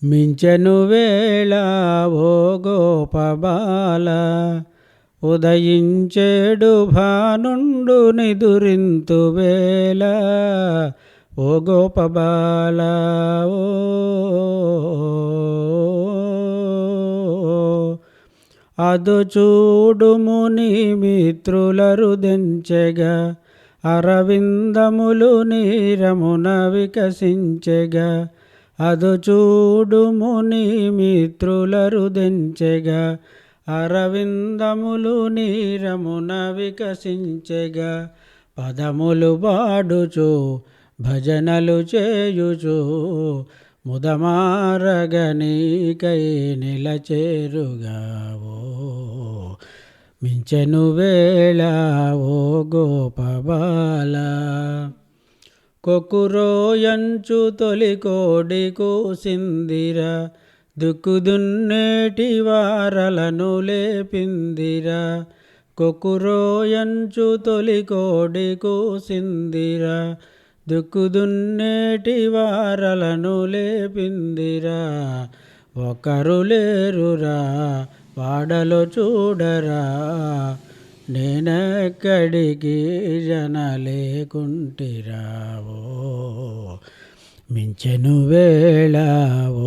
మించెను వేళ ఓ గోపబాల, ఉదయించేడు భానుండు నిదురింతు వేళ ఓ గోపబాల. ఓ అదు చూడుము నీ మిత్రులరుదెంచెగా, అరవిందములు నీరమున వికసించెగా. అదు చూడుము నీ మిత్రులరుదెంచెగా, అరవిందములు నీరమున వికసించెగా. పదములు పాడుచు భజనలు చేయుచు, ముదమారగనీకై నిలచేరుగావో. మించెను వేళ ఓ గోపబాల, కొక్కురోయంచు తొలి కోడి కూసిందిర, దుక్కుదున్నేటి వారలను లేపిందిర. కొక్కురోయంచు తొలి కోడి కూసిందిర, దుక్కుదున్నేటి వారలను లేపిందిరా. ఒకరు లేరురా వాడలో చూడరా, నేనెక్కడికి జనలేకుంటిరావో. మించెను వేళ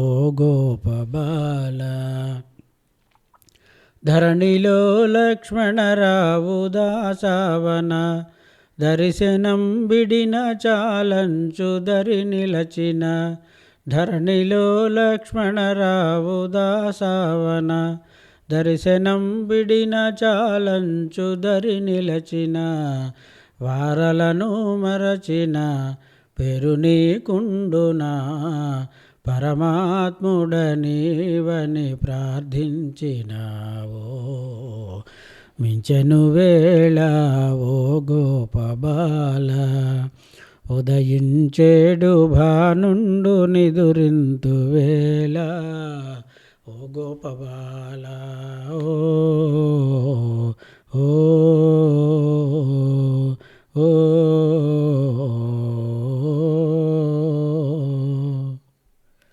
ఓ గోపబాల, ధరణిలో లక్ష్మణరావు దాసావన, దర్శనం బిడిన చాలంచు దరి నిలచిన. ధరణిలో లక్ష్మణరావు దాసావన, దర్శనం బిడిన చాలంచు దరి నిలచిన. వారలను మరచిన పేరు నీకుండునా, పరమాత్ముడనీవని ప్రార్థించినావో. మించెను వేళ ఓ గోపబాల, ఉదయించేడు భానుండు నిదురింతు వేళ ఓ గోపబాల. ఓ